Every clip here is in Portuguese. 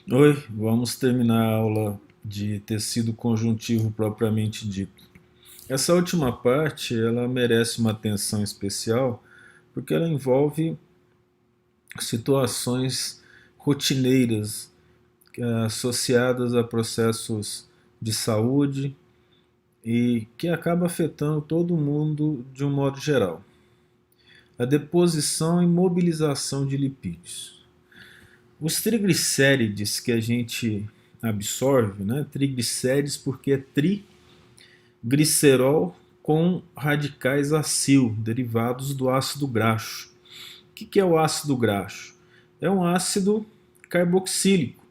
Oi, vamos terminar a aula de tecido conjuntivo propriamente dito. Essa última parte, ela merece uma atenção especial porque ela envolve situações rotineiras associadas a processos de saúde e que acaba afetando todo mundo de um modo geral. A deposição e mobilização de lipídios. Os triglicérides que a gente absorve, né? Triglicérides porque é triglicerol com radicais acil, derivados do ácido graxo. O que é o ácido graxo? É um ácido carboxílico.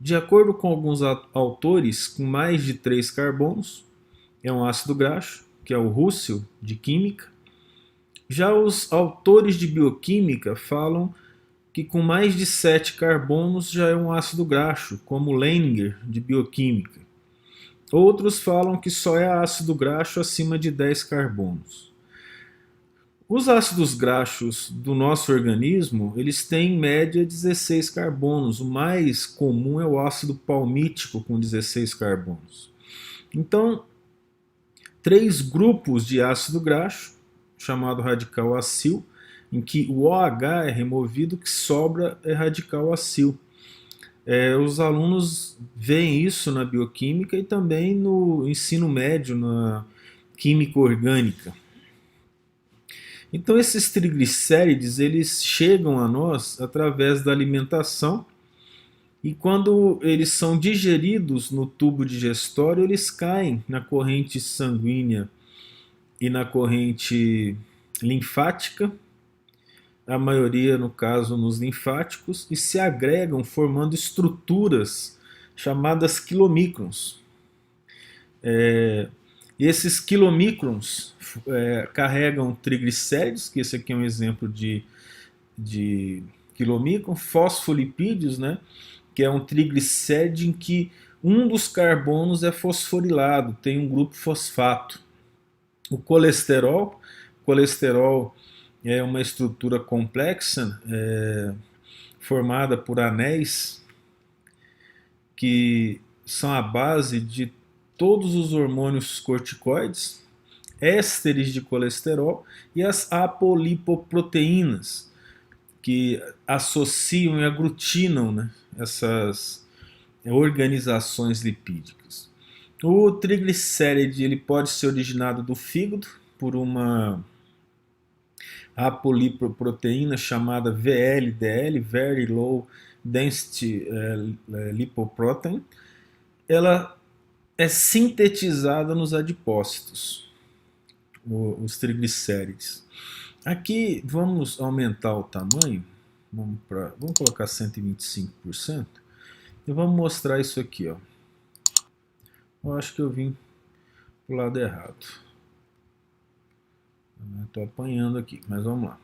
De acordo com alguns autores, com mais de 3 carbonos, é um ácido graxo, que é o Russell de química. Já os autores de bioquímica falam que com mais de 7 carbonos já é um ácido graxo, como Leininger, de bioquímica. Outros falam que só é ácido graxo acima de 10 carbonos. Os ácidos graxos do nosso organismo, eles têm em média 16 carbonos. O mais comum é o ácido palmítico com 16 carbonos. Então, três grupos de ácido graxo, chamado radical acil, em que o OH é removido, o que sobra é radical acil. Os alunos veem isso na bioquímica e também no ensino médio, na química orgânica. Então esses triglicérides, eles chegam a nós através da alimentação e quando eles são digeridos no tubo digestório, eles caem na corrente sanguínea e na corrente linfática, a maioria no caso nos linfáticos, e se agregam formando estruturas chamadas quilomicrons. E esses quilomicrons carregam triglicéridos, que esse aqui é um exemplo de quilomicron, fosfolipídios, né, que é um triglicéride em que um dos carbonos é fosforilado, tem um grupo fosfato. O colesterol é uma estrutura complexa formada por anéis que são a base de todos os hormônios corticoides, ésteres de colesterol e as apolipoproteínas, que associam e aglutinam, né, essas organizações lipídicas. O triglicéride ele pode ser originado do fígado por uma apolipoproteína chamada VLDL, Very Low Density Lipoprotein. Ela é sintetizada nos adipócitos, os triglicérides. Aqui vamos aumentar o tamanho, vamos colocar 125% e vamos mostrar isso aqui. Ó. Eu acho que eu vim pro lado errado. Estou apanhando aqui, mas vamos lá.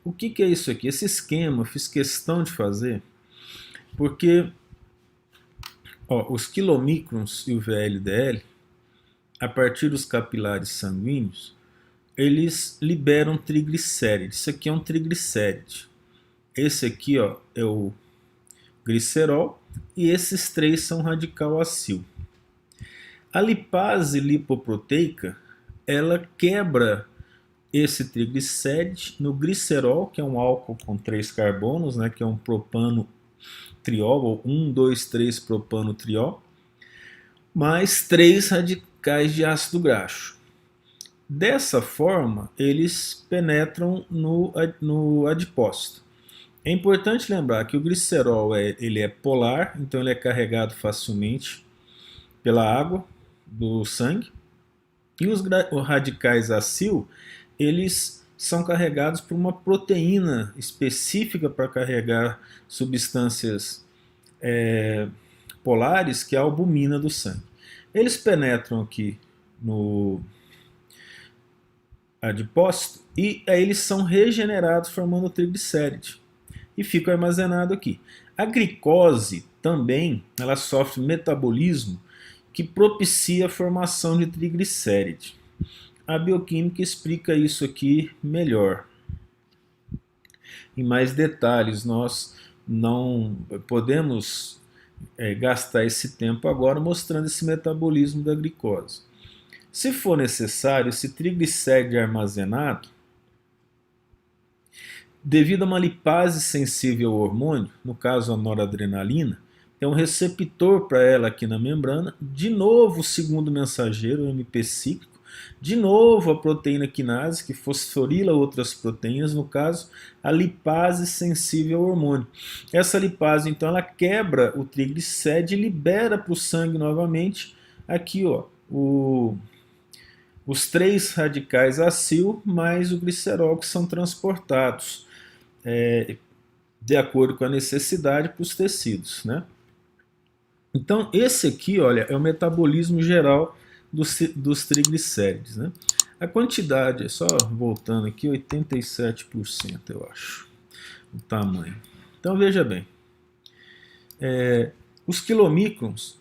O que é isso aqui? Esse esquema eu fiz questão de fazer porque os quilomicrons e o VLDL, a partir dos capilares sanguíneos, eles liberam triglicérides. Isso aqui é um triglicéride. Esse aqui é o glicerol e esses três são radical acil. A lipase lipoproteica, ela quebra esse triglicéride no glicerol, que é um álcool com 3 carbonos, né, que é um propano triol, ou 1, 2, 3 propano triol, mais 3 radicais de ácido graxo. Dessa forma, eles penetram no adipócito. É importante lembrar que o glicerol ele é polar, então ele é carregado facilmente pela água do sangue. E os radicais acil, eles são carregados por uma proteína específica para carregar substâncias polares, que é a albumina do sangue. Eles penetram aqui no adipócito e aí eles são regenerados formando triglicéride e ficam armazenados aqui. A glicose também ela sofre metabolismo que propicia a formação de triglicéride. A bioquímica explica isso aqui melhor. Em mais detalhes, nós não podemos gastar esse tempo agora mostrando esse metabolismo da glicose. Se for necessário, esse triglicéride armazenado, devido a uma lipase sensível ao hormônio, no caso a noradrenalina, tem um receptor para ela aqui na membrana, de novo o segundo mensageiro, o MP cíclico, de novo a proteína quinase, que fosforila outras proteínas, no caso a lipase sensível ao hormônio. Essa lipase então ela quebra o triglicéride e libera para o sangue novamente aqui ó, os 3 radicais acil mais o glicerol que são transportados de acordo com a necessidade para os tecidos, né? Então esse aqui, olha, é o metabolismo geral dos triglicérides, né? A quantidade, só voltando aqui, 87% eu acho, o tamanho. Então veja bem, os quilomicrons,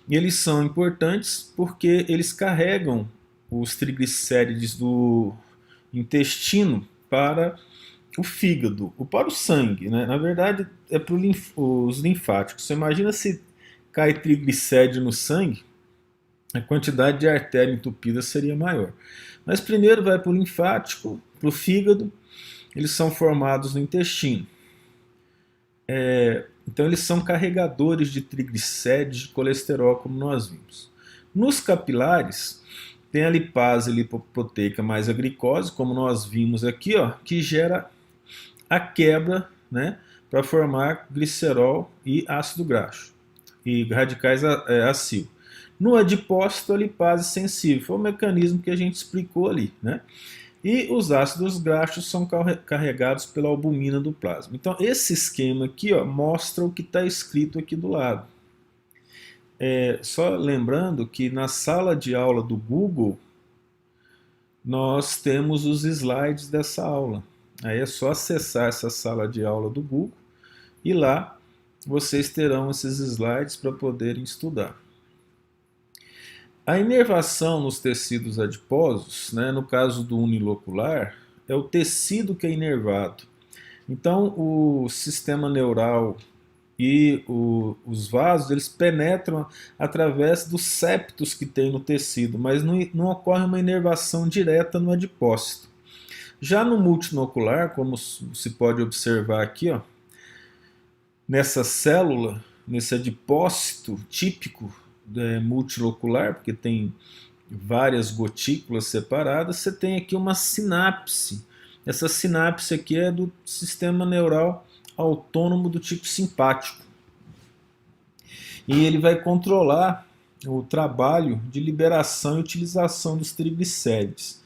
eles são importantes porque eles carregam os triglicérides do intestino para o fígado, ou para o sangue, né? Na verdade é para os linfáticos. Você imagina se cai triglicéride no sangue, a quantidade de artéria entupida seria maior. Mas primeiro vai para o linfático, para o fígado, eles são formados no intestino. Então eles são carregadores de triglicérides, de colesterol, como nós vimos. Nos capilares, tem a lipase lipoproteica mais a glicose, como nós vimos aqui, ó, que gera a quebra, né, para formar glicerol e ácido graxo, e radicais acil. No adipócito, a lipase sensível, foi o mecanismo que a gente explicou ali, né? E os ácidos graxos são carregados pela albumina do plasma. Então esse esquema aqui ó, mostra o que está escrito aqui do lado. Só lembrando que na sala de aula do Google, nós temos os slides dessa aula. Aí é só acessar essa sala de aula do Google e lá vocês terão esses slides para poderem estudar. A inervação nos tecidos adiposos, né, no caso do unilocular, é o tecido que é inervado. Então o sistema neural e os vasos, eles penetram através dos septos que tem no tecido, mas não ocorre uma inervação direta no adipócito. Já no multinocular, como se pode observar aqui, ó, nessa célula, nesse adipócito típico multilocular, porque tem várias gotículas separadas, você tem aqui uma sinapse. Essa sinapse aqui é do sistema neural autônomo do tipo simpático. E ele vai controlar o trabalho de liberação e utilização dos triglicérides.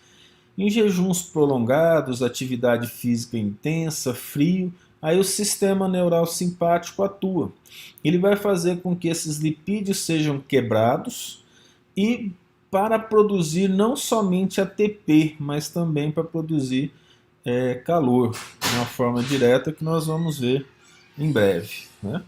Em jejuns prolongados, atividade física intensa, frio, aí o sistema neural simpático atua. Ele vai fazer com que esses lipídios sejam quebrados e para produzir não somente ATP, mas também para produzir calor, de uma forma direta que nós vamos ver em breve, né?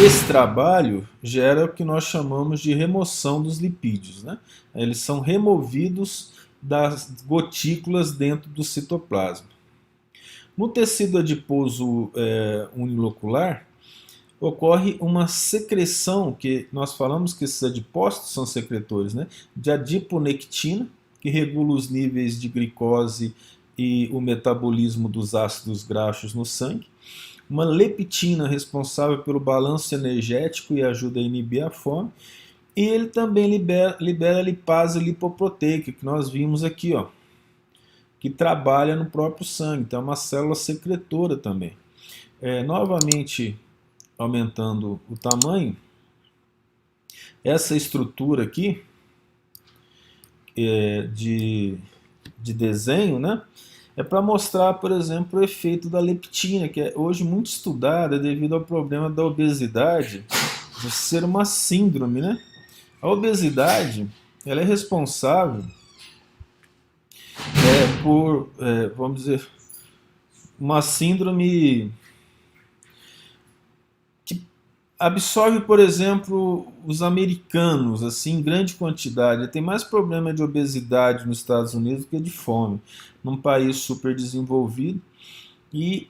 Esse trabalho gera o que nós chamamos de remoção dos lipídios, né? Eles são removidos das gotículas dentro do citoplasma. No tecido adiposo unilocular, ocorre uma secreção, que nós falamos que esses adipócitos são secretores, né, de adiponectina, que regula os níveis de glicose e o metabolismo dos ácidos graxos no sangue, uma leptina responsável pelo balanço energético e ajuda a inibir a fome, e ele também libera a lipase lipoproteica, que nós vimos aqui, ó, que trabalha no próprio sangue, então é uma célula secretora também. Novamente, aumentando o tamanho, essa estrutura aqui de desenho, né, é para mostrar, por exemplo, o efeito da leptina, que é hoje muito estudada devido ao problema da obesidade, de ser uma síndrome, né? A obesidade, ela é responsável por, vamos dizer, uma síndrome que absorve, por exemplo, os americanos, assim, em grande quantidade. Tem mais problema de obesidade nos Estados Unidos do que de fome, num país super desenvolvido. E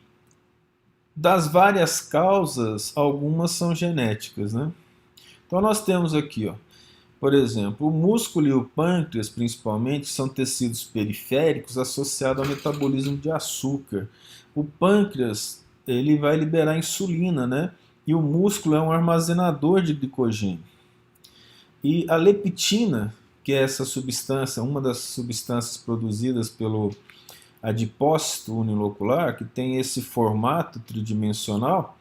Das várias causas, algumas são genéticas, né? Então nós temos aqui, ó, por exemplo, o músculo e o pâncreas, principalmente, são tecidos periféricos associados ao metabolismo de açúcar. O pâncreas, ele vai liberar insulina, né? E o músculo é um armazenador de glicogênio. E a leptina, que é essa substância, uma das substâncias produzidas pelo adipócito unilocular, que tem esse formato tridimensional,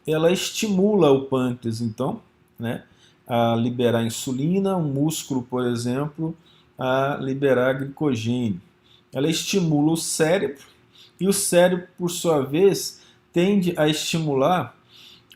ela estimula o pâncreas, então, né, a liberar insulina, um músculo, por exemplo, a liberar glicogênio. Ela estimula o cérebro e o cérebro, por sua vez, tende a estimular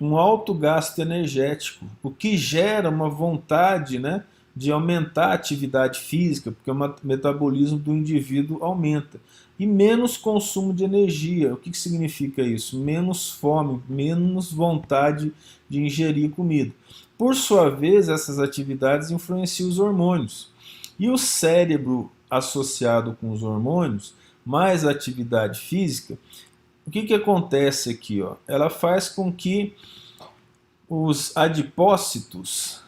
um alto gasto energético, o que gera uma vontade, né, de aumentar a atividade física, porque o metabolismo do indivíduo aumenta. E menos consumo de energia. O que significa isso? Menos fome, menos vontade de ingerir comida. Por sua vez, essas atividades influenciam os hormônios. E o cérebro associado com os hormônios, mais a atividade física, o que acontece aqui? Ó? Ela faz com que os adipócitos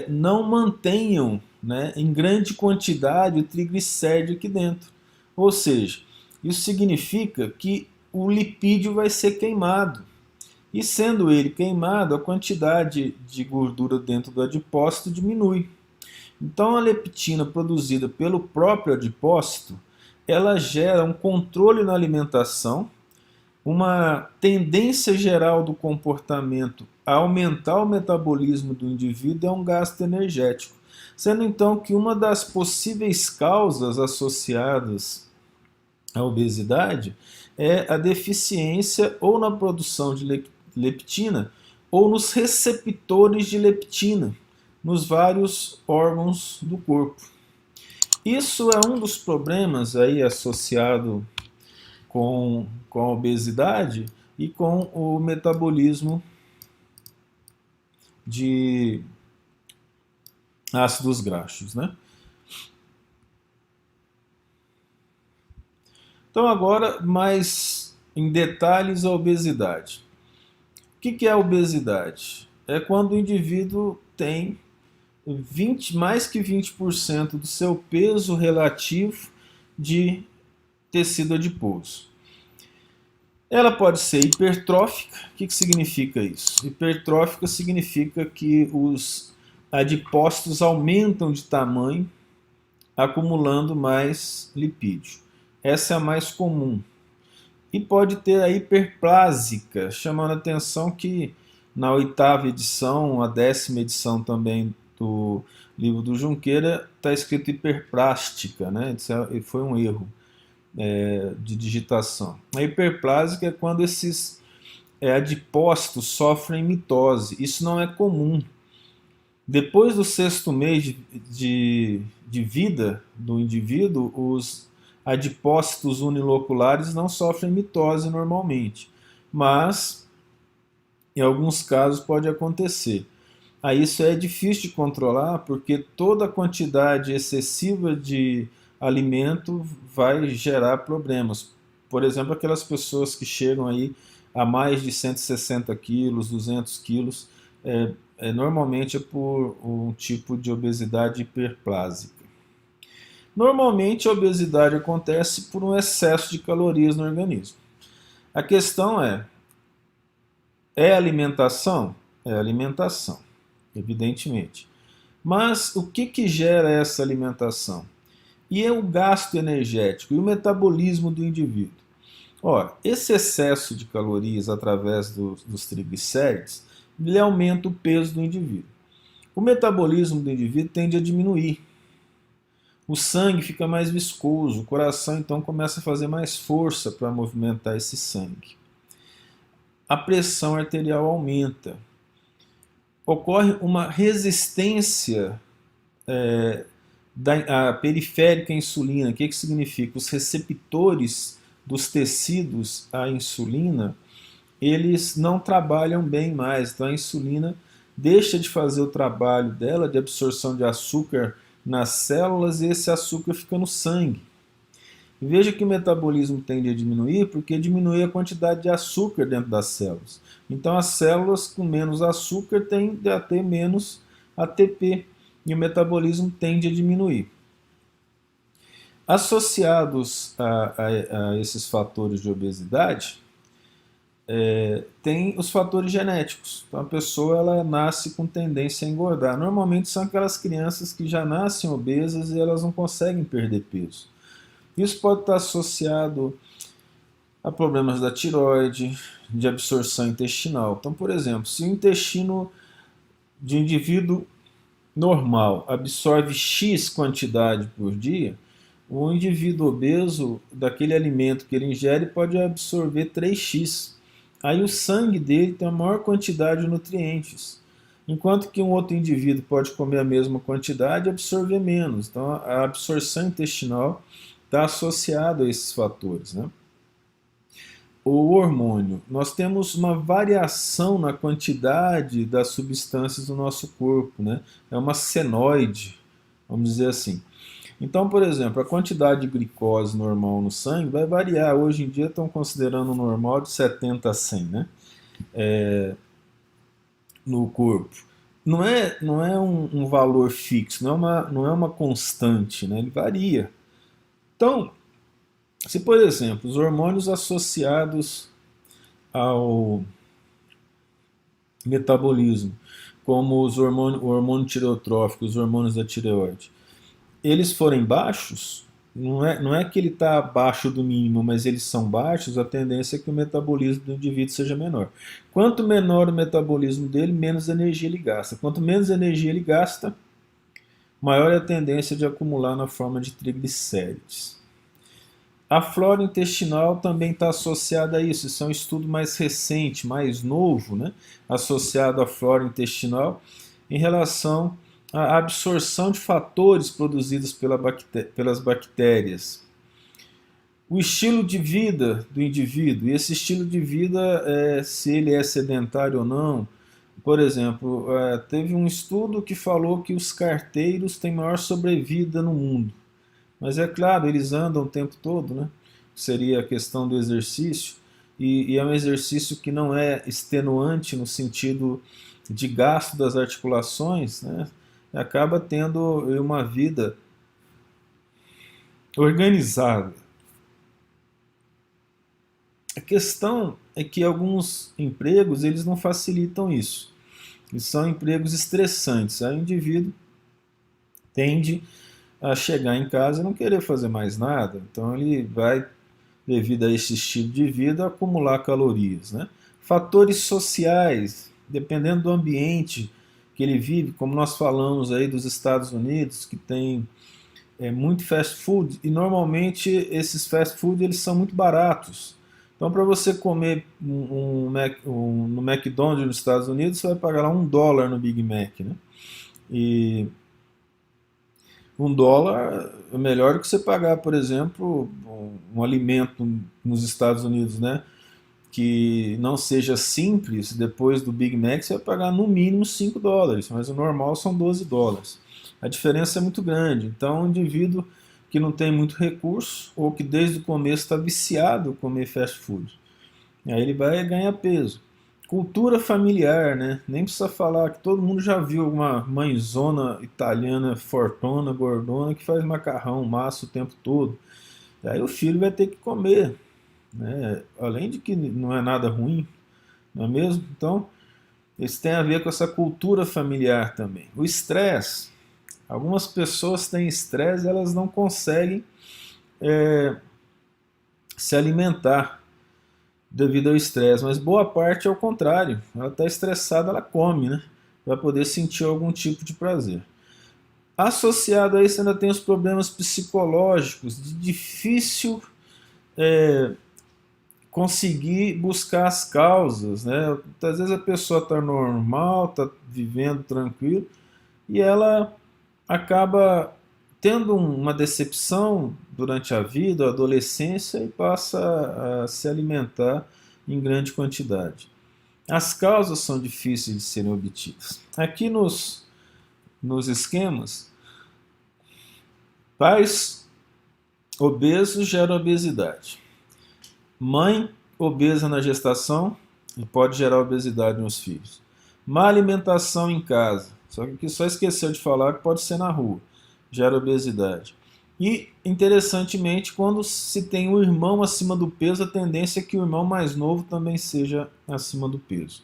não mantenham, né, em grande quantidade o triglicérido aqui dentro. Ou seja, isso significa que o lipídio vai ser queimado. E sendo ele queimado, a quantidade de gordura dentro do adipócito diminui. Então a leptina produzida pelo próprio adipócito, ela gera um controle na alimentação, uma tendência geral do comportamento a aumentar o metabolismo do indivíduo é um gasto energético. Sendo então que uma das possíveis causas associadas à obesidade é a deficiência ou na produção de leptina ou nos receptores de leptina nos vários órgãos do corpo. Isso é um dos problemas aí associado com a obesidade e com o metabolismo de ácidos graxos, né? Então agora mais em detalhes a obesidade. O que é a obesidade? É quando o indivíduo tem mais que 20% do seu peso relativo de tecido adiposo. Ela pode ser hipertrófica. O que significa isso? Hipertrófica significa que os adipócitos aumentam de tamanho, acumulando mais lipídio. Essa é a mais comum. E pode ter a hiperplásica, chamando a atenção que na 8ª edição, a 10ª edição também do livro do Junqueira, está escrito hiperplástica, né? Isso foi um erro de digitação. A hiperplásica é quando esses adipócitos sofrem mitose. Isso não é comum. Depois do 6º mês de vida do indivíduo, os adipócitos uniloculares não sofrem mitose normalmente, mas em alguns casos pode acontecer. Aí isso é difícil de controlar porque toda a quantidade excessiva de alimento vai gerar problemas. Por exemplo, aquelas pessoas que chegam aí a mais de 160 quilos, 200 quilos, normalmente é por um tipo de obesidade hiperplásica. Normalmente a obesidade acontece por um excesso de calorias no organismo. A questão é alimentação? É alimentação, evidentemente. Mas o que gera essa alimentação? E é o gasto energético e o metabolismo do indivíduo. Ora, esse excesso de calorias através dos triglicéridos, ele aumenta o peso do indivíduo. O metabolismo do indivíduo tende a diminuir. O sangue fica mais viscoso, o coração então começa a fazer mais força para movimentar esse sangue. A pressão arterial aumenta. Ocorre uma resistência da periférica à insulina. O que significa? Os receptores dos tecidos à insulina, eles não trabalham bem mais. Então a insulina deixa de fazer o trabalho dela de absorção de açúcar nas células e esse açúcar fica no sangue. E veja que o metabolismo tende a diminuir porque diminui a quantidade de açúcar dentro das células. Então as células com menos açúcar tendem a ter menos ATP e o metabolismo tende a diminuir. Associados a esses fatores de obesidade, tem os fatores genéticos. Então a pessoa ela nasce com tendência a engordar. Normalmente são aquelas crianças que já nascem obesas e elas não conseguem perder peso. Isso pode estar associado a problemas da tireoide, de absorção intestinal. Então, por exemplo, se o intestino de um indivíduo normal absorve X quantidade por dia, o indivíduo obeso, daquele alimento que ele ingere, pode absorver 3x. Aí o sangue dele tem a maior quantidade de nutrientes, enquanto que um outro indivíduo pode comer a mesma quantidade e absorver menos. Então a absorção intestinal está associada a esses fatores, né? O hormônio. Nós temos uma variação na quantidade das substâncias do nosso corpo, né? É uma senoide, vamos dizer assim. Então, por exemplo, a quantidade de glicose normal no sangue vai variar. Hoje em dia estão considerando normal de 70 a 100, né? No corpo. Não é um valor fixo, não é uma constante, né? Ele varia. Então, se por exemplo, os hormônios associados ao metabolismo, como o hormônio tireotrófico, os hormônios da tireoide, eles forem baixos, não é que ele está abaixo do mínimo, mas eles são baixos, a tendência é que o metabolismo do indivíduo seja menor. Quanto menor o metabolismo dele, menos energia ele gasta. Quanto menos energia ele gasta, maior é a tendência de acumular na forma de triglicérides. A flora intestinal também está associada a isso. Isso é um estudo mais recente, mais novo, né? Associado à flora intestinal em relação à absorção de fatores produzidos pelas bactérias. O estilo de vida do indivíduo, e esse estilo de vida, se ele é sedentário ou não. Por exemplo, teve um estudo que falou que os carteiros têm maior sobrevida no mundo. Mas é claro, eles andam o tempo todo, né? Seria a questão do exercício, e é um exercício que não é extenuante no sentido de gasto das articulações, né? Acaba tendo uma vida organizada. A questão é que alguns empregos eles não facilitam isso. Eles são empregos estressantes. Aí o indivíduo tende a chegar em casa e não querer fazer mais nada. Então ele vai, devido a esse estilo de vida, acumular calorias, né? Fatores sociais, dependendo do ambiente que ele vive, como nós falamos aí dos Estados Unidos, que tem muito fast food, e normalmente esses fast food eles são muito baratos. Então, para você comer no McDonald's nos Estados Unidos, você vai pagar lá $1 no Big Mac, né? E $1 é melhor do que você pagar, por exemplo, um alimento nos Estados Unidos, né? Que não seja simples. Depois do Big Mac você vai pagar no mínimo $5, mas o normal são $12. A diferença é muito grande. Então, um indivíduo que não tem muito recurso ou que desde o começo está viciado em comer fast food, aí ele vai ganhar peso. Cultura familiar, né? Nem precisa falar que todo mundo já viu uma mãezona italiana fortona, gordona, que faz macarrão, massa o tempo todo. E aí o filho vai ter que comer, né? Além de que não é nada ruim, não é mesmo? Então, isso tem a ver com essa cultura familiar também. O estresse. Algumas pessoas têm estresse e elas não conseguem se alimentar devido ao estresse, mas boa parte é o contrário. Ela está estressada, ela come, né? Para poder sentir algum tipo de prazer. Associado a isso ainda tem os problemas psicológicos, de difícil conseguir buscar as causas, né? Às vezes a pessoa está normal, está vivendo tranquilo, e ela acaba tendo uma decepção durante a vida, a adolescência, e passa a se alimentar em grande quantidade. As causas são difíceis de serem obtidas. Aqui nos esquemas, pais obeso gera obesidade. Mãe obesa na gestação pode gerar obesidade nos filhos. Má alimentação em casa, só que só esqueceu de falar que pode ser na rua, gera obesidade. E, interessantemente, quando se tem um irmão acima do peso, a tendência é que o irmão mais novo também seja acima do peso.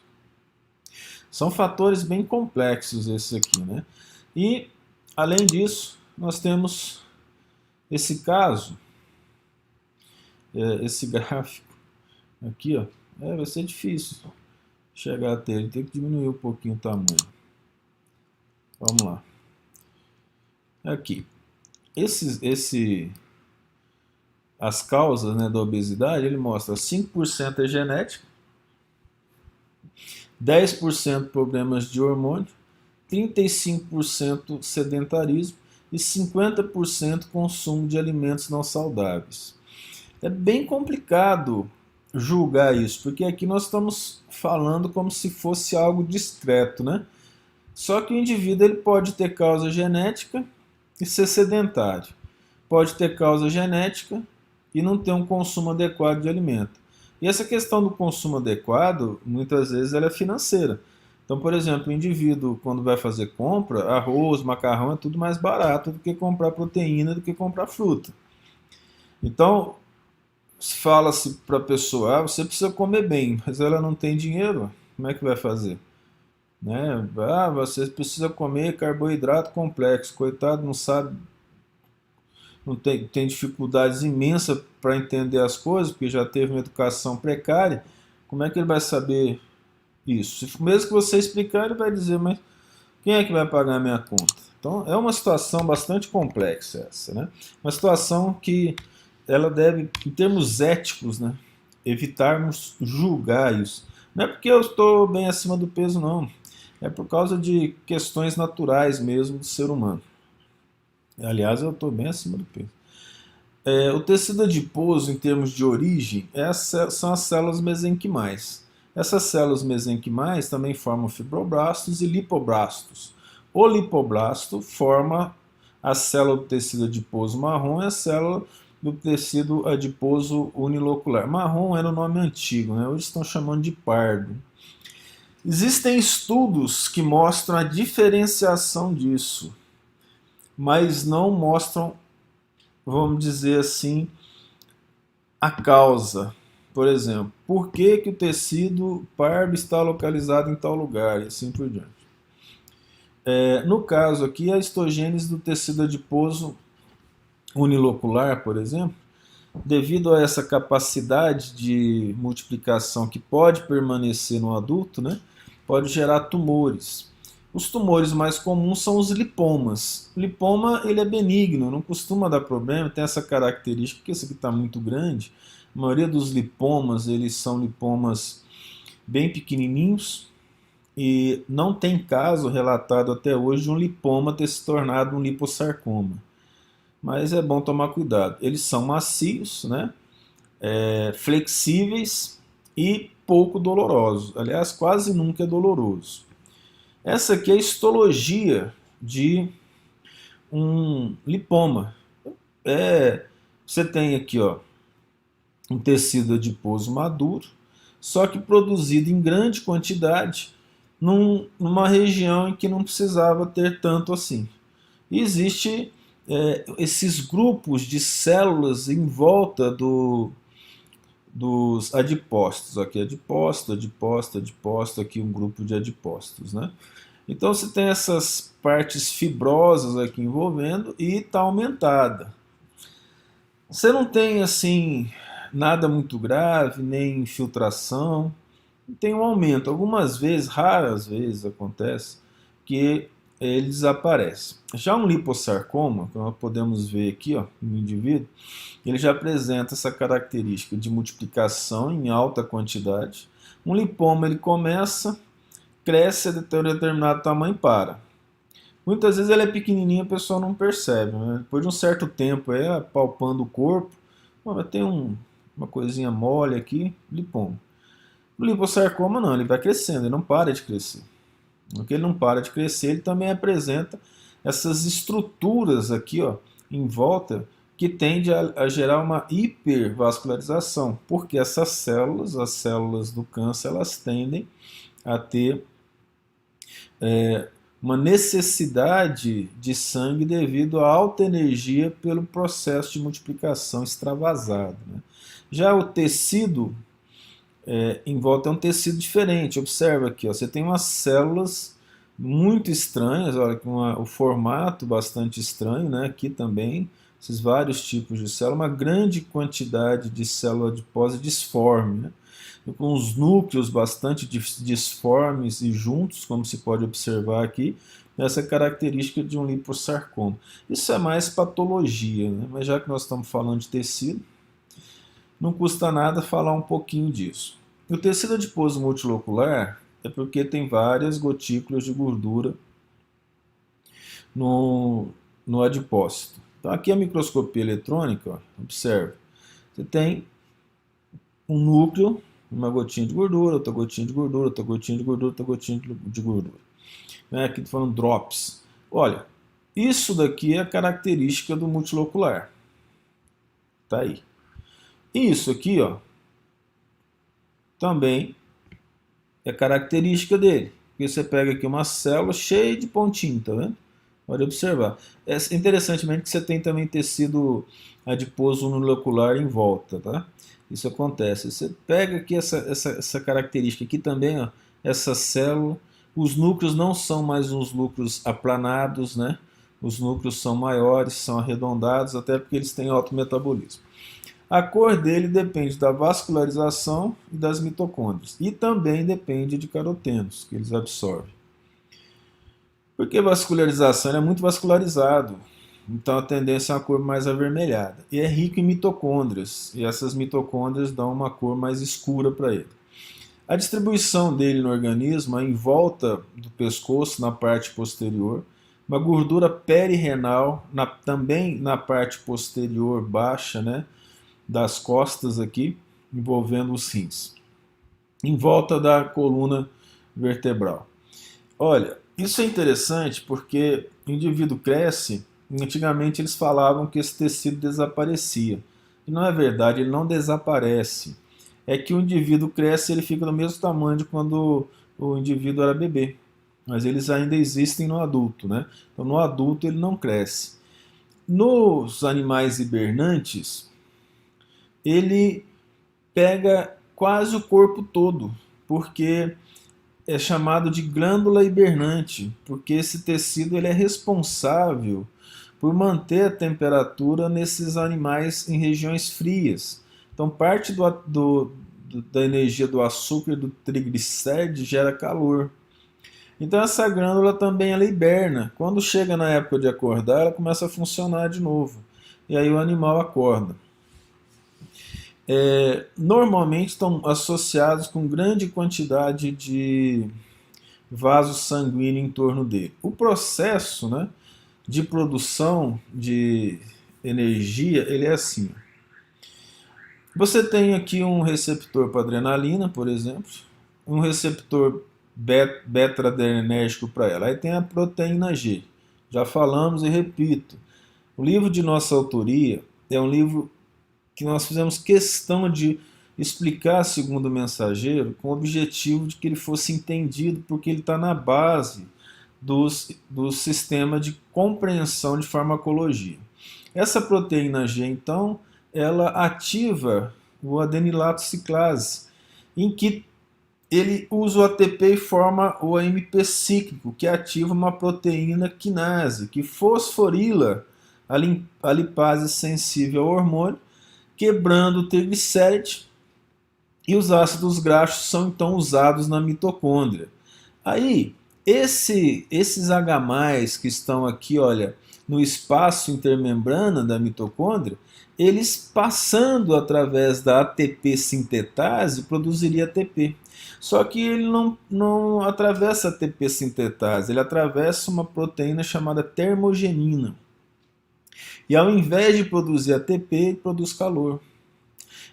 São fatores bem complexos esses aqui, né? E, além disso, nós temos esse caso, esse gráfico aqui, ó, vai ser difícil chegar até ele, tem que diminuir um pouquinho o tamanho. Vamos lá. Aqui. As causas, né, da obesidade, ele mostra 5% é genética, 10% problemas de hormônio, 35% sedentarismo e 50% consumo de alimentos não saudáveis. É bem complicado julgar isso, porque aqui nós estamos falando como se fosse algo discreto, né? Só que o indivíduo ele pode ter causa genética e ser sedentário. Pode ter causa genética e não ter um consumo adequado de alimento. E essa questão do consumo adequado, muitas vezes, ela é financeira. Então, por exemplo, o indivíduo, quando vai fazer compra, arroz, macarrão é tudo mais barato do que comprar proteína, do que comprar fruta. Então, fala-se para a pessoa, você precisa comer bem, mas ela não tem dinheiro, como é que vai fazer? Né? Você precisa comer carboidrato complexo, coitado, não sabe, não tem dificuldades imensas para entender as coisas, porque já teve uma educação precária, como é que ele vai saber isso? Mesmo que você explicar, ele vai dizer, mas quem é que vai pagar a minha conta? Então é uma situação bastante complexa essa, né? Uma situação que ela deve, em termos éticos, né, evitarmos julgar isso. Não é porque eu estou bem acima do peso, não. É por causa de questões naturais mesmo do ser humano. Aliás, eu estou bem acima do peso. O tecido adiposo, em termos de origem, são as células mesenquimais. Essas células mesenquimais também formam fibroblastos e lipoblastos. O lipoblasto forma a célula do tecido adiposo marrom e a célula do tecido adiposo unilocular. Marrom era o nome antigo, né? Hoje estão chamando de pardo. Existem estudos que mostram a diferenciação disso, mas não mostram, vamos dizer assim, a causa. Por exemplo, por que o tecido pardo está localizado em tal lugar e assim por diante. No caso aqui, a histogênese do tecido adiposo unilocular, por exemplo, devido a essa capacidade de multiplicação que pode permanecer no adulto, né, pode gerar tumores. Os tumores mais comuns são os lipomas. O lipoma ele é benigno, não costuma dar problema, tem essa característica que esse aqui está muito grande. A maioria dos lipomas eles são lipomas bem pequenininhos e não tem caso relatado até hoje de um lipoma ter se tornado um lipossarcoma. Mas é bom tomar cuidado. Eles são macios, né? Flexíveis e pouco dolorosos. Aliás, quase nunca é doloroso. Essa aqui é a histologia de um lipoma. Você tem aqui, ó, um tecido adiposo maduro, só que produzido em grande quantidade numa região em que não precisava ter tanto assim. E existe esses grupos de células em volta dos adipócitos. Aqui adipócito, adipócito, adipócito, aqui um grupo de adipócitos, né? Então você tem essas partes fibrosas aqui envolvendo e está aumentada. Você não tem assim nada muito grave, nem infiltração, tem um aumento. Algumas vezes, raras vezes acontece que ele desaparece. Já um lipossarcoma, que nós podemos ver aqui, ó, no indivíduo, ele já apresenta essa característica de multiplicação em alta quantidade. Um lipoma ele começa, cresce até um determinado tamanho e para. Muitas vezes ele é pequenininho e a pessoa não percebe, né? Depois de um certo tempo, palpando o corpo, tem uma coisinha mole aqui, lipoma. O lipossarcoma não, ele vai crescendo, ele não para de crescer. Porque ele não para de crescer, ele também apresenta essas estruturas aqui, ó, em volta que tende a gerar uma hipervascularização, porque essas células, as células do câncer, elas tendem a ter uma necessidade de sangue devido à alta energia pelo processo de multiplicação extravasado, né? Já o tecido em volta é um tecido diferente. Observa aqui, ó, você tem umas células muito estranhas, olha, com o formato bastante estranho, né? Aqui também, esses vários tipos de célula, uma grande quantidade de célula adiposa disforme, né? Com os núcleos bastante disformes e juntos, como se pode observar aqui, essa característica de um liposarcoma. Isso é mais patologia, né? Mas já que nós estamos falando de tecido, não custa nada falar um pouquinho disso. O tecido adiposo multilocular é porque tem várias gotículas de gordura no adipócito. Então aqui a microscopia eletrônica, ó, observe, você tem um núcleo, uma gotinha de gordura, outra gotinha de gordura, outra gotinha de gordura, outra gotinha de gordura. Aqui estou falando drops. Olha, isso daqui é a característica do multilocular. Tá aí. Isso aqui, ó, também é característica dele. Porque você pega aqui uma célula cheia de pontinho, tá vendo? Pode observar. É interessantemente que você tem também tecido adiposo unilocular em volta, tá? Isso acontece. Você pega aqui essa característica aqui também, ó, essa célula. Os núcleos não são mais uns núcleos aplanados, né? Os núcleos são maiores, são arredondados, até porque eles têm alto metabolismo. A cor dele depende da vascularização e das mitocôndrias. E também depende de carotenos, que eles absorvem. Porque vascularização é muito vascularizado. Então a tendência é uma cor mais avermelhada. E é rico em mitocôndrias. E essas mitocôndrias dão uma cor mais escura para ele. A distribuição dele no organismo é em volta do pescoço, na parte posterior. Uma gordura perirenal, também na parte posterior baixa, né, das costas aqui, envolvendo os rins. Em volta da coluna vertebral. Olha, isso é interessante porque o indivíduo cresce. Antigamente eles falavam que esse tecido desaparecia. E não é verdade, ele não desaparece. É que o indivíduo cresce e ele fica do mesmo tamanho de quando o indivíduo era bebê. Mas eles ainda existem no adulto, né? Então no adulto ele não cresce. Nos animais hibernantes, ele pega quase o corpo todo, porque é chamado de glândula hibernante, porque esse tecido ele é responsável por manter a temperatura nesses animais em regiões frias. Então, parte da energia do açúcar e do triglicéride gera calor. Então, essa glândula também ela hiberna. Quando chega na época de acordar, ela começa a funcionar de novo. E aí o animal acorda. Normalmente estão associados com grande quantidade de vasos sanguíneos em torno dele. O processo, né, de produção de energia, ele é assim. Você tem aqui um receptor para adrenalina, por exemplo, um receptor beta-adrenérgico para ela. Aí tem a proteína G. Já falamos e repito. O livro de nossa autoria é um livro que nós fizemos questão de explicar segundo o mensageiro com o objetivo de que ele fosse entendido, porque ele está na base do sistema de compreensão de farmacologia. Essa proteína G, então, ela ativa o adenilato ciclase, em que ele usa o ATP e forma o AMP cíclico, que ativa uma proteína quinase, que fosforila a lipase sensível ao hormônio, quebrando o triglicéride, e os ácidos graxos são então usados na mitocôndria. Aí, esses H+, que estão aqui, olha, no espaço intermembrana da mitocôndria, eles passando através da ATP sintetase, produziria ATP. Só que ele não atravessa a ATP sintetase, ele atravessa uma proteína chamada termogenina. E ao invés de produzir ATP, ele produz calor.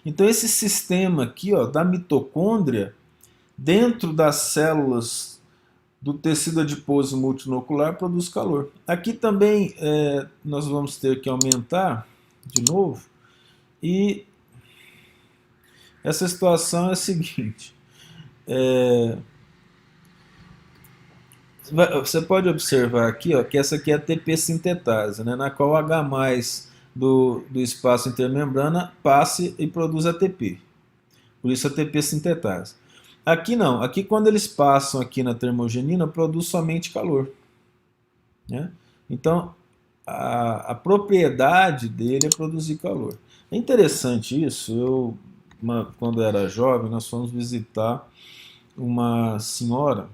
Então esse sistema aqui, ó, da mitocôndria, dentro das células do tecido adiposo multinuclear, produz calor. Aqui também nós vamos ter que aumentar de novo. E essa situação é a seguinte. Você pode observar aqui, ó, que essa aqui é a TP sintetase, né, na qual o H+ do espaço intermembrana passa e produz ATP. Por isso a TP sintetase. Aqui não, aqui quando eles passam aqui na termogenina, produz somente calor. Né? Então, a propriedade dele é produzir calor. É interessante isso. Quando eu era jovem, nós fomos visitar uma senhora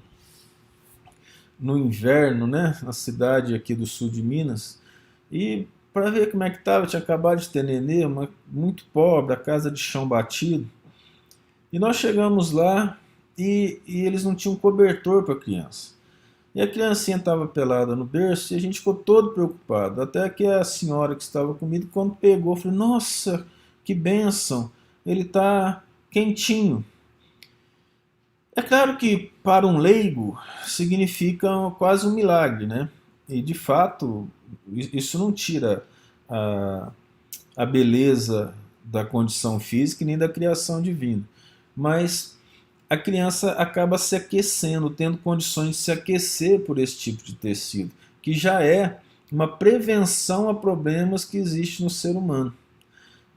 no inverno, né, na cidade aqui do sul de Minas, e para ver como é que estava, tinha acabado de ter nenê, muito pobre, a casa de chão batido, e nós chegamos lá e eles não tinham cobertor para a criança. E a criancinha estava pelada no berço e a gente ficou todo preocupado. Até que a senhora que estava comigo, quando pegou, falou: nossa, que bênção, ele está quentinho. É claro que para um leigo significa quase um milagre, né? E de fato, isso não tira a beleza da condição física nem da criação divina. Mas a criança acaba se aquecendo, tendo condições de se aquecer por esse tipo de tecido, que já é uma prevenção a problemas que existe no ser humano.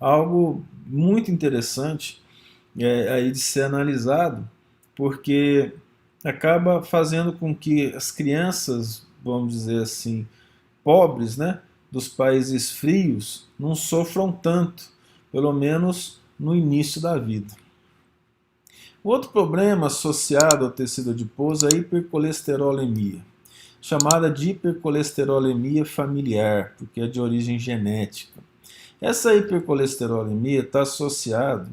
Algo muito interessante aí de ser analisado, porque acaba fazendo com que as crianças, vamos dizer assim, pobres, né, dos países frios, não sofram tanto, pelo menos no início da vida. Outro problema associado ao tecido adiposo é a hipercolesterolemia, chamada de hipercolesterolemia familiar, porque é de origem genética. Essa hipercolesterolemia está associada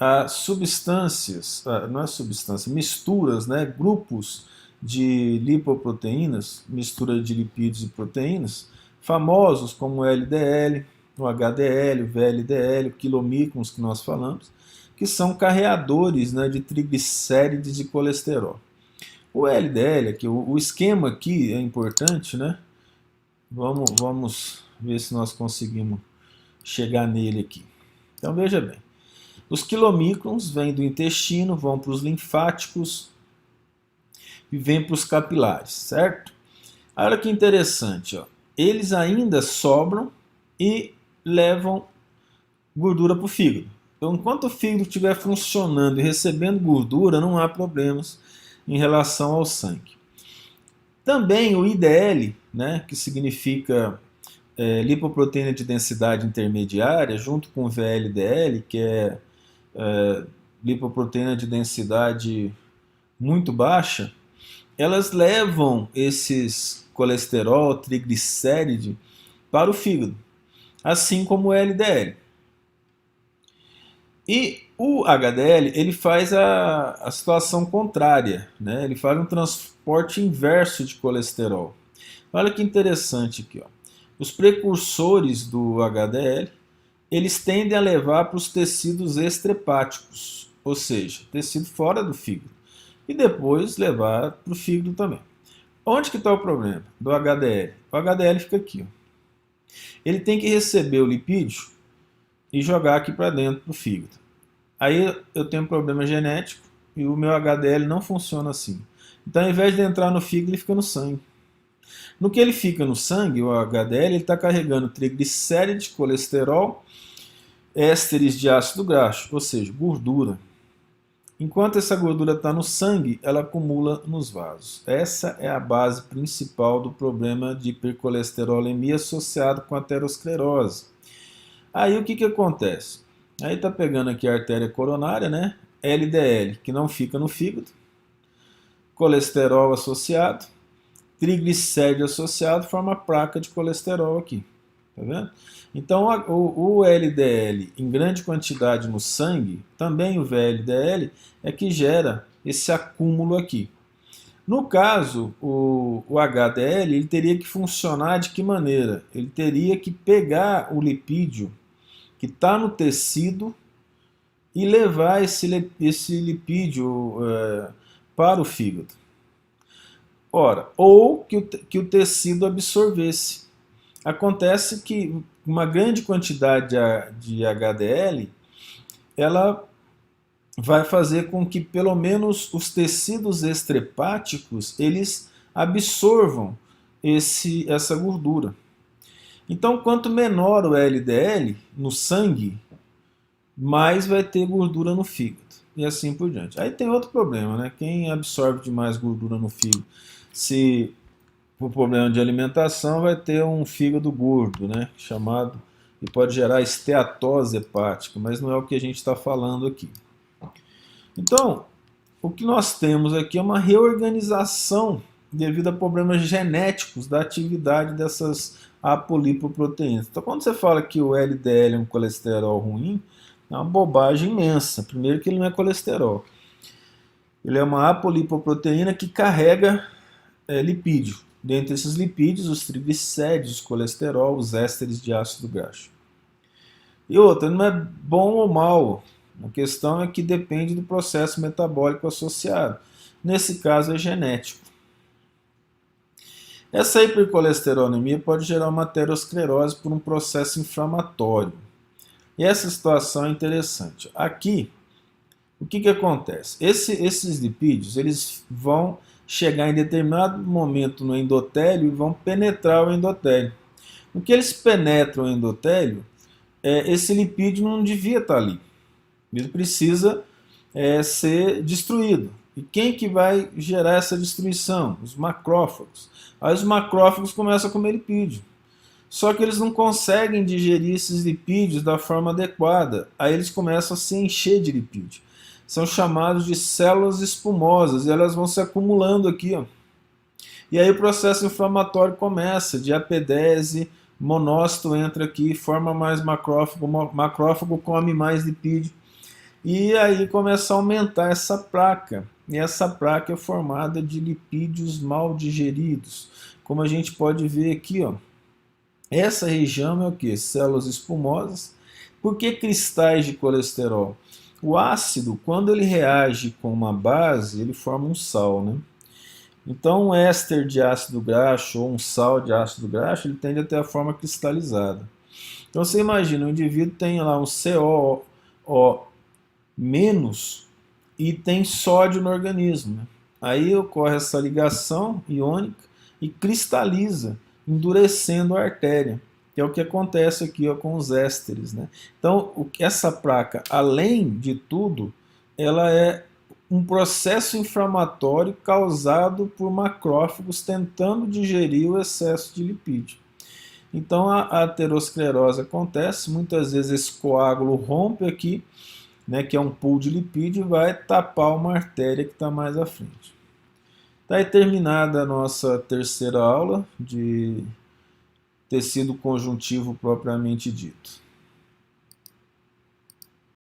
a substâncias, não é substância, misturas, né, grupos de lipoproteínas, mistura de lipídios e proteínas, famosos como o LDL, o HDL, o VLDL, o quilomicrons que nós falamos, que são carreadores, né, de triglicérides e colesterol. O LDL, aqui, o esquema aqui é importante, né? Vamos ver se nós conseguimos chegar nele aqui. Então veja bem, os quilomicrons vêm do intestino, vão para os linfáticos e vêm para os capilares, certo? Olha que interessante, ó. Eles ainda sobram e levam gordura para o fígado. Então, enquanto o fígado estiver funcionando e recebendo gordura, não há problemas em relação ao sangue. Também o IDL, né, que significa lipoproteína de densidade intermediária, junto com o VLDL, que é lipoproteína de densidade muito baixa, elas levam esses colesterol, triglicéride para o fígado, assim como o LDL. E o HDL, ele faz a situação contrária, né? Ele faz um transporte inverso de colesterol. Olha que interessante aqui, ó. Os precursores do HDL, eles tendem a levar para os tecidos extrahepáticos, ou seja, tecido fora do fígado, e depois levar para o fígado também. Onde que está o problema do HDL? O HDL fica aqui, ó. Ele tem que receber o lipídio e jogar aqui para dentro do fígado. Aí eu tenho um problema genético e o meu HDL não funciona assim. Então, ao invés de entrar no fígado, ele fica no sangue. No que ele fica no sangue, o HDL, ele está carregando triglicérides, colesterol, ésteres de ácido graxo, ou seja, gordura. Enquanto essa gordura está no sangue, ela acumula nos vasos. Essa é a base principal do problema de hipercolesterolemia associado com a aterosclerose. Aí o que acontece? Aí está pegando aqui a artéria coronária, né? LDL, que não fica no fígado, colesterol associado, triglicéride associado, forma placa de colesterol aqui. Tá vendo? Então o LDL em grande quantidade no sangue, também o VLDL, é que gera esse acúmulo aqui. No caso, o HDL, ele teria que funcionar de que maneira? Ele teria que pegar o lipídio que está no tecido e levar esse lipídio para o fígado. Ora, ou que o tecido absorvesse. Acontece que uma grande quantidade de HDL, ela vai fazer com que pelo menos os tecidos extrahepáticos eles absorvam essa gordura. Então, quanto menor o LDL no sangue, mais vai ter gordura no fígado. E assim por diante. Aí tem outro problema, né? Quem absorve demais gordura no fígado, se por problema de alimentação, vai ter um fígado gordo, né? Chamado, e pode gerar esteatose hepática, mas não é o que a gente está falando aqui. Então, o que nós temos aqui é uma reorganização devido a problemas genéticos da atividade dessas apolipoproteínas. Então, quando você fala que o LDL é um colesterol ruim, é uma bobagem imensa. Primeiro que ele não é colesterol. Ele é uma apolipoproteína que carrega lipídio. Dentre esses lipídios, os triglicéridos, o colesterol, os ésteres de ácido graxo. E outra, não é bom ou mal. A questão é que depende do processo metabólico associado. Nesse caso é genético. Essa hipercolesterolemia pode gerar uma aterosclerose por um processo inflamatório. E essa situação é interessante. Aqui, o que acontece? Esses lipídios eles vão chegar em determinado momento no endotélio e vão penetrar o endotélio. No que eles penetram o endotélio, esse lipídio não devia estar ali. Ele precisa ser destruído. E quem que vai gerar essa destruição? Os macrófagos. Aí os macrófagos começam a comer lipídio. Só que eles não conseguem digerir esses lipídios da forma adequada. Aí eles começam a se encher de lipídio. São chamados de células espumosas e elas vão se acumulando aqui. Ó. E aí o processo inflamatório começa, diapedese, monócito entra aqui, forma mais macrófago, macrófago come mais lipídio. E aí começa a aumentar essa placa. E essa placa é formada de lipídios mal digeridos. Como a gente pode ver aqui, ó. Essa região é o que? Células espumosas. Por que cristais de colesterol? O ácido, quando ele reage com uma base, ele forma um sal, né? Então, um éster de ácido graxo ou um sal de ácido graxo, ele tende a ter a forma cristalizada. Então, você imagina, o indivíduo tem lá um COO- e tem sódio no organismo. Né? Aí ocorre essa ligação iônica e cristaliza, endurecendo a artéria, que é o que acontece aqui ó, com os ésteres. Né? Então, essa placa, além de tudo, ela é um processo inflamatório causado por macrófagos tentando digerir o excesso de lipídio. Então, a aterosclerose acontece, muitas vezes esse coágulo rompe aqui, né, que é um pool de lipídio, e vai tapar uma artéria que está mais à frente. Está aí terminada a nossa terceira aula de tecido conjuntivo propriamente dito.